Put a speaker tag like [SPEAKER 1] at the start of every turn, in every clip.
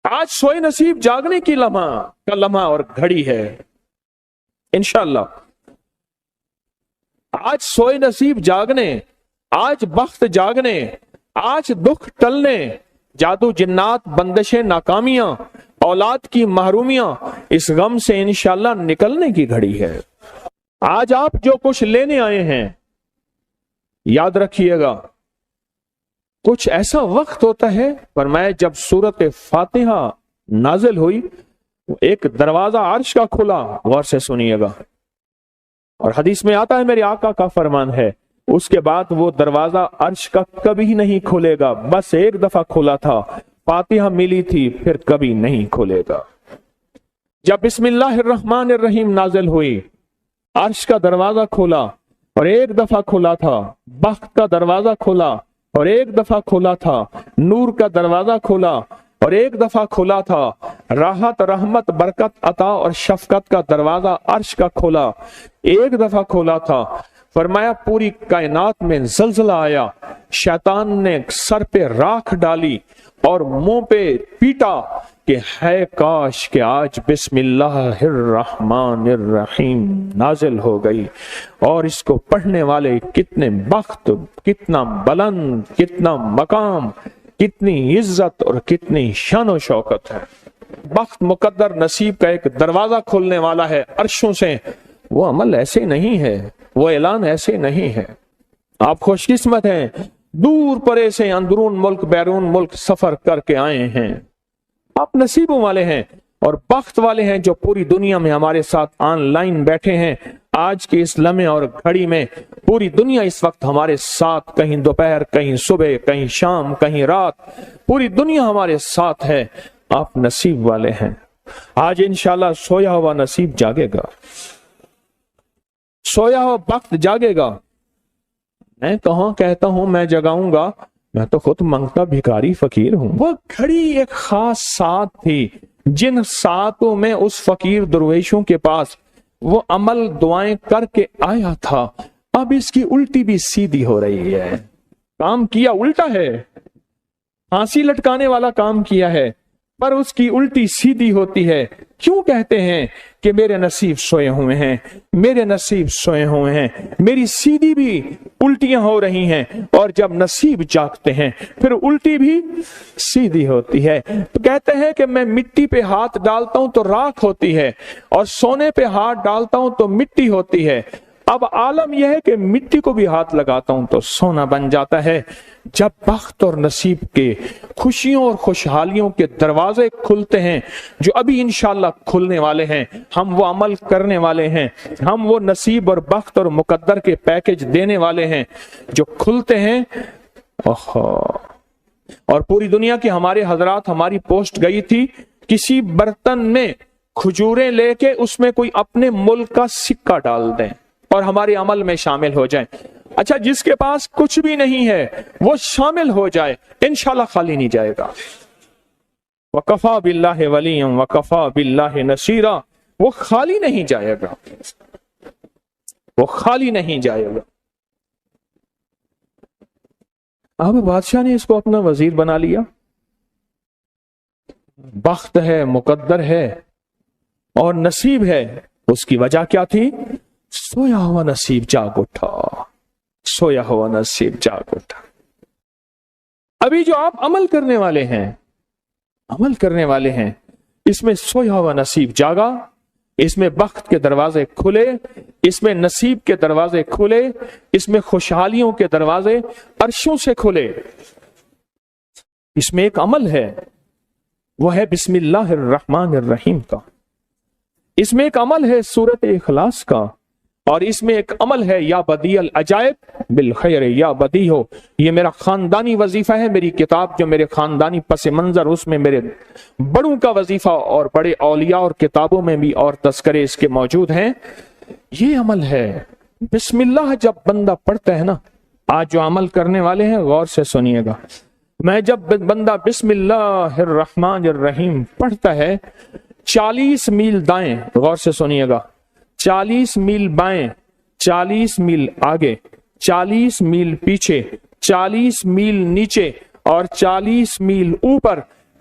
[SPEAKER 1] آج سوئے نصیب جاگنے کی لمحہ اور گھڑی ہے انشاءاللہ. آج سوئے نصیب جاگنے، آج بخت جاگنے، آج دکھ ٹلنے، جادو جنات بندشیں ناکامیاں، اولاد کی محرومیاں، اس غم سے انشاءاللہ نکلنے کی گھڑی ہے. آج آپ جو کچھ لینے آئے ہیں یاد رکھیے گا کچھ ایسا وقت ہوتا ہے، فرمایا جب سورت فاتحہ نازل ہوئی ایک دروازہ عرش کا کھلا، غور سے سنیے گا، اور حدیث میں آتا ہے میرے آقا کا فرمان ہے اس کے بعد وہ دروازہ عرش کا کبھی نہیں کھلے گا، بس ایک دفعہ کھلا تھا، فاتحہ ملی تھی، پھر کبھی نہیں کھلے گا. جب بسم اللہ الرحمن الرحیم نازل ہوئی عرش کا دروازہ کھولا اور ایک دفعہ کھلا تھا، بخت کا دروازہ کھولا اور ایک دفعہ کھلا تھا، نور کا دروازہ کھولا اور ایک دفعہ کھلا تھا، راحت رحمت برکت عطا اور شفقت کا دروازہ عرش کا کھولا ایک دفعہ کھولا تھا. فرمایا پوری کائنات میں زلزلہ آیا، شیطان نے سر پہ راکھ ڈالی اور منہ پہ پیٹا کہ ہے کاش کہ آج بسم اللہ الرحمن الرحیم نازل ہو گئی، اور اس کو پڑھنے والے کتنے بخت، کتنا بلند، کتنا مقام، کتنی عزت اور کتنی شان و شوکت ہے. بخت مقدر نصیب کا ایک دروازہ کھولنے والا ہے عرشوں سے. وہ عمل ایسے نہیں ہے، وہ اعلان ایسے نہیں ہے. آپ خوش قسمت ہیں، دور پرے سے اندرون ملک بیرون ملک سفر کر کے آئے ہیں. آپ نصیبوں والے ہیں اور بخت والے ہیں جو پوری دنیا میں ہمارے ساتھ آن لائن بیٹھے ہیں. آج کے اس لمحے اور گھڑی میں پوری دنیا اس وقت ہمارے ساتھ، کہیں دوپہر، کہیں صبح، کہیں شام، کہیں رات، پوری دنیا ہمارے ساتھ ہے. آپ نصیب والے ہیں. آج انشاءاللہ سویا ہوا نصیب جاگے گا، سویا ہوا وقت جاگے گا. میں کہاں کہتا ہوں میں جگاؤں گا، میں تو خود منگتا بھکاری فقیر ہوں. وہ گھڑی ایک خاص ساتھ تھی جن ساتوں میں اس فقیر درویشوں کے پاس وہ عمل دعائیں کر کے آیا تھا. اب اس کی الٹی بھی سیدھی ہو رہی ہے. کام کیا الٹا ہے، پھانسی لٹکانے والا کام کیا ہے، پر اس کی الٹی سیدھی ہوتی ہے. کیوں کہتے ہیں کہ میرے نصیب سوئے ہوئے ہیں، میرے نصیب سوئے ہوئے ہیں، میری سیدھی بھی الٹیاں ہو رہی ہیں، اور جب نصیب جاگتے ہیں پھر الٹی بھی سیدھی ہوتی ہے. تو کہتے ہیں کہ میں مٹی پہ ہاتھ ڈالتا ہوں تو راکھ ہوتی ہے، اور سونے پہ ہاتھ ڈالتا ہوں تو مٹی ہوتی ہے. اب عالم یہ ہے کہ مٹی کو بھی ہاتھ لگاتا ہوں تو سونا بن جاتا ہے. جب بخت اور نصیب کے خوشیوں اور خوشحالیوں کے دروازے کھلتے ہیں جو ابھی انشاءاللہ کھلنے والے ہیں، ہم وہ عمل کرنے والے ہیں، ہم وہ نصیب اور بخت اور مقدر کے پیکج دینے والے ہیں جو کھلتے ہیں. اور پوری دنیا کی ہمارے حضرات، ہماری پوسٹ گئی تھی کسی برتن میں کھجوریں لے کے اس میں کوئی اپنے ملک کا سکہ ڈال دیں اور ہمارے عمل میں شامل ہو جائیں. اچھا جس کے پاس کچھ بھی نہیں ہے وہ شامل ہو جائے، انشاءاللہ خالی نہیں جائے گا. وَكَفَى بِاللَّهِ وَلِيًّا وَكَفَى بِاللَّهِ نَصِيرًا. وہ خالی نہیں جائے گا، وہ خالی نہیں جائے گا. اب بادشاہ نے اس کو اپنا وزیر بنا لیا. بخت ہے، مقدر ہے اور نصیب ہے. اس کی وجہ کیا تھی؟ سویا ہوا نصیب جاگ اٹھا، سویا ہوا نصیب جاگ اٹھا. ابھی جو آپ عمل کرنے والے ہیں، عمل کرنے والے ہیں، اس میں سویا ہوا نصیب جاگا، اس میں بخت کے دروازے کھلے، اس میں نصیب کے دروازے کھلے، اس میں خوشحالیوں کے دروازے عرشوں سے کھلے. اس میں ایک عمل ہے، وہ ہے بسم اللہ الرحمن الرحیم کا. اس میں ایک عمل ہے سورت اخلاص کا، اور اس میں ایک عمل ہے یا بدیع العجائب بالخیر یا بدیع ہو. یہ میرا خاندانی وظیفہ ہے، میری کتاب جو میرے خاندانی پس منظر، اس میں میرے بڑوں کا وظیفہ اور بڑے اولیاء اور کتابوں میں بھی اور تذکرے اس کے موجود ہیں. یہ عمل ہے بسم اللہ. جب بندہ پڑھتا ہے نا، آج جو عمل کرنے والے ہیں غور سے سنیے گا، میں جب بندہ بسم اللہ الرحمن الرحیم پڑھتا ہے 40 میل دائیں، غور سے سنیے گا، 40 میل بائیں، 40 میل آگے، 40 میل پیچھے، 40 میل نیچے اور 40 میل اوپر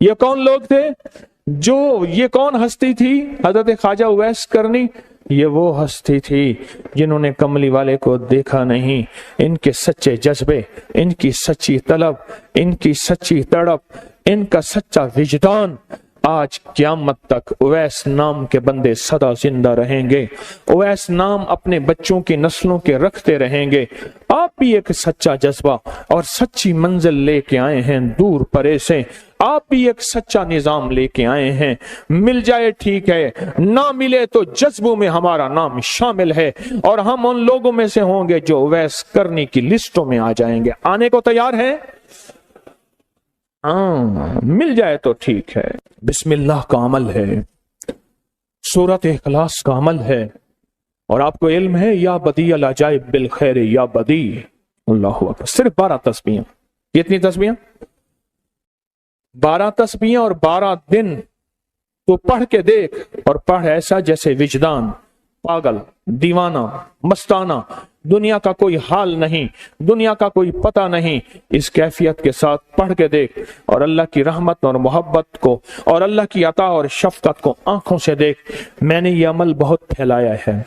[SPEAKER 1] یہ کون لوگ تھے؟ یہ کون ہستی تھی؟ حضرت خواجہ اویس کرنی، یہ وہ ہستی تھی جنہوں نے کملی والے کو دیکھا نہیں۔ ان کے سچے جذبے، ان کی سچی طلب، ان کی سچی تڑپ، ان کا سچا وجدان، آج قیامت تک اویس نام کے بندے سدا زندہ رہیں گے۔ اویس نام اپنے بچوں کی نسلوں کے رکھتے رہیں گے۔ آپ بھی ایک سچا جذبہ اور سچی منزل لے کے آئے ہیں دور پرے سے، آپ بھی ایک سچا نظام لے کے آئے ہیں۔ مل جائے ٹھیک ہے، نہ ملے تو جذبوں میں ہمارا نام شامل ہے، اور ہم ان لوگوں میں سے ہوں گے جو اویس کرنی کی لسٹوں میں آ جائیں گے۔ آنے کو تیار ہیں؟ مل جائے تو ٹھیک ہے۔ بسم اللہ کا عمل ہے، سورۃ اخلاص کا عمل ہے، اور آپ کو علم ہے یا بدیع العجائب بالخیر یا بدیع۔ اللہ اکبر۔ صرف 12 تسبیحاں۔ کتنی تسبیحاں؟ 12 تسبیحاں اور 12 دن۔ تو پڑھ کے دیکھ، اور پڑھ ایسا جیسے وجدان پاگل، دیوانہ، مستانہ، دنیا کا کوئی حال نہیں، دنیا کا کوئی پتہ نہیں، اس کیفیت کے ساتھ پڑھ کے دیکھ، اور اللہ کی رحمت اور محبت کو اور اللہ کی عطا اور شفقت کو آنکھوں سے دیکھ۔ میں نے یہ عمل بہت پھیلایا ہے،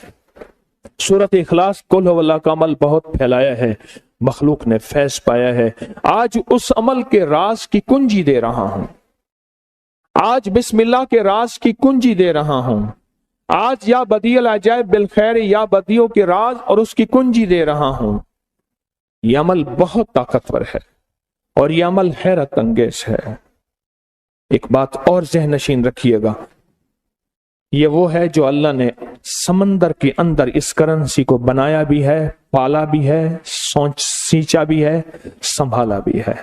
[SPEAKER 1] سورۃ اخلاص قل هو اللہ کا عمل بہت پھیلایا ہے، مخلوق نے فیض پایا ہے۔ آج اس عمل کے راز کی کنجی دے رہا ہوں، آج بسم اللہ کے راز کی کنجی دے رہا ہوں، آج یا بدیع العجائب بالخیر یا بدیعوں کے راز اور اس کی کنجی دے رہا ہوں۔ یہ عمل بہت طاقتور ہے اور یہ عمل حیرت انگیز ہے۔ ایک بات اور ذہن نشین رکھیے گا، یہ وہ ہے جو اللہ نے سمندر کے اندر اس کرنسی کو بنایا بھی ہے، پالا بھی ہے، سینچا بھی ہے، سنبھالا بھی ہے،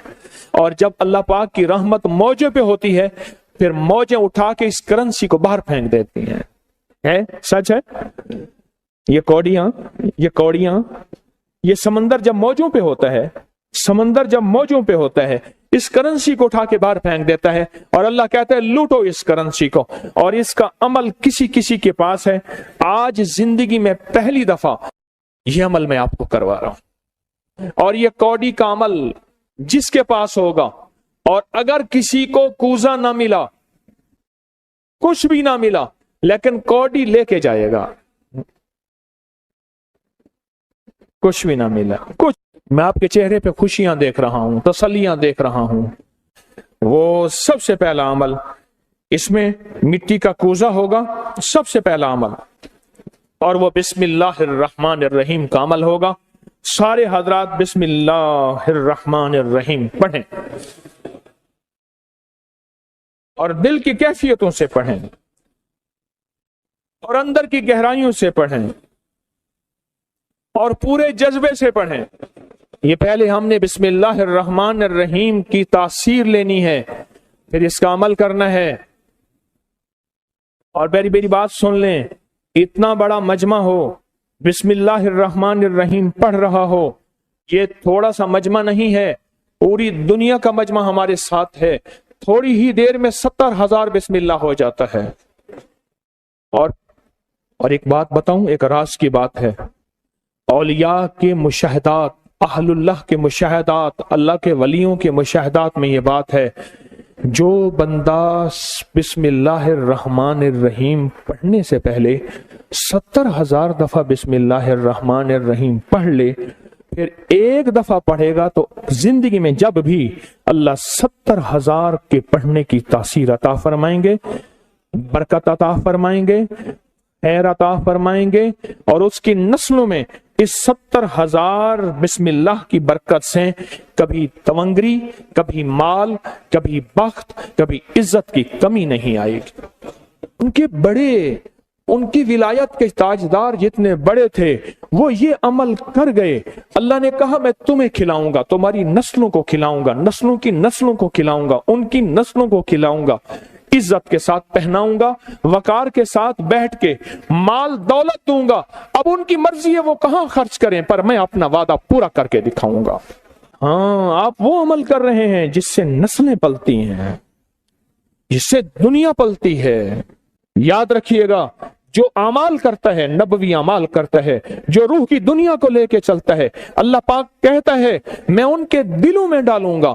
[SPEAKER 1] اور جب اللہ پاک کی رحمت موجوں پہ ہوتی ہے پھر موجیں اٹھا کے اس کرنسی کو باہر پھینک دیتی ہیں۔ ہے سچ ہے؟ یہ کوڑیاں یہ سمندر جب موجوں پہ ہوتا ہے، سمندر جب موجوں پہ ہوتا ہے اس کرنسی کو اٹھا کے باہر پھینک دیتا ہے، اور اللہ کہتا ہے لوٹو اس کرنسی کو، اور اس کا عمل کسی کسی کے پاس ہے۔ آج زندگی میں پہلی دفعہ یہ عمل میں آپ کو کروا رہا ہوں، اور یہ کوڑی کا عمل جس کے پاس ہوگا، اور اگر کسی کو کوزہ نہ ملا، کچھ بھی نہ ملا، لیکن کوڑی لے کے جائے گا، کچھ بھی نہ ملا کچھ، میں آپ کے چہرے پہ خوشیاں دیکھ رہا ہوں، تسلیاں دیکھ رہا ہوں، وہ سب سے پہلا عمل، اس میں مٹی کا کوزہ ہوگا، سب سے پہلا عمل، اور وہ بسم اللہ الرحمن الرحیم کا عمل ہوگا۔ سارے حضرات بسم اللہ الرحمن الرحیم پڑھیں، اور دل کی کیفیتوں سے پڑھیں، اور اندر کی گہرائیوں سے پڑھیں، اور پورے جذبے سے پڑھیں۔ یہ پہلے ہم نے بسم اللہ الرحمن الرحیم کی تاثیر لینی ہے، پھر اس کا عمل کرنا ہے۔ اور میری بات سن لیں، اتنا بڑا مجمع ہو، بسم اللہ الرحمن الرحیم پڑھ رہا ہو، یہ تھوڑا سا مجمع نہیں ہے، پوری دنیا کا مجمع ہمارے ساتھ ہے، تھوڑی ہی دیر میں 70,000 بسم اللہ ہو جاتا ہے۔ اور ایک بات بتاؤں، ایک راز کی بات ہے، اولیاء کے مشاہدات، اہل اللہ کے مشاہدات، اللہ کے ولیوں کے مشاہدات میں یہ بات ہے، جو بندہ بسم اللہ الرحمن الرحیم پڑھنے سے پہلے 70,000 دفعہ بسم اللہ الرحمن الرحیم پڑھ لے، پھر ایک دفعہ پڑھے گا تو زندگی میں جب بھی اللہ 70,000 کے پڑھنے کی تاثیر عطا فرمائیں گے، برکت عطا فرمائیں گے، خیر عطا فرمائیں گے، اور اس کی نسلوں میں اس 70,000 بسم اللہ کی برکت سے کبھی تونگری، کبھی مال، کبھی بخت، کبھی عزت کی کمی نہیں آئے گی۔ ان کی ولایت کے تاجدار جتنے بڑے تھے وہ یہ عمل کر گئے، اللہ نے کہا میں تمہیں کھلاؤں گا، تمہاری نسلوں کو کھلاؤں گا، نسلوں کی نسلوں کو کھلاؤں گا، ان کی نسلوں کو کھلاؤں گا، عزت کے ساتھ پہناؤں گا، وقار کے ساتھ بیٹھ کے مال دولت دوں گا، اب ان کی مرضی ہے وہ کہاں خرچ کریں، پر میں اپنا وعدہ پورا کر کے دکھاؤں گا۔ ہاں، آپ وہ عمل کر رہے ہیں جس سے نسلیں پلتی ہیں، جس سے دنیا پلتی ہے۔ یاد رکھیے گا، جو اعمال کرتا ہے، نبوی اعمال کرتا ہے، جو روح کی دنیا کو لے کے چلتا ہے، اللہ پاک کہتا ہے میں ان کے دلوں میں ڈالوں گا،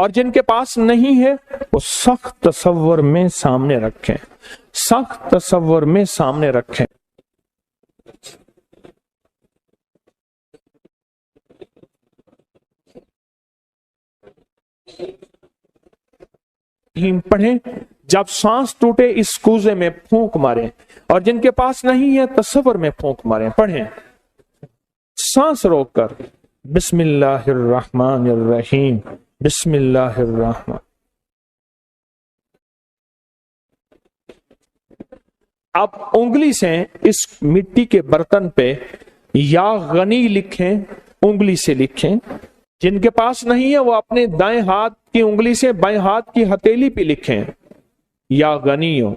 [SPEAKER 1] اور جن کے پاس نہیں ہے وہ سخت تصور میں سامنے رکھیں، سخت تصور میں سامنے رکھیں۔ پڑھیں، جب سانس ٹوٹے اس کوزے میں پھونک ماریں، اور جن کے پاس نہیں ہے تصور میں پھونک ماریں۔ پڑھیں سانس روک کر، بسم اللہ الرحمن الرحیم، بسم اللہ الرحمن۔ اب انگلی سے اس مٹی کے برتن پہ یا غنی لکھیں، انگلی سے لکھیں۔ جن کے پاس نہیں ہے وہ اپنے دائیں ہاتھ کی انگلی سے بائیں ہاتھ کی ہتھیلی پہ لکھیں، یا غنی ہو۔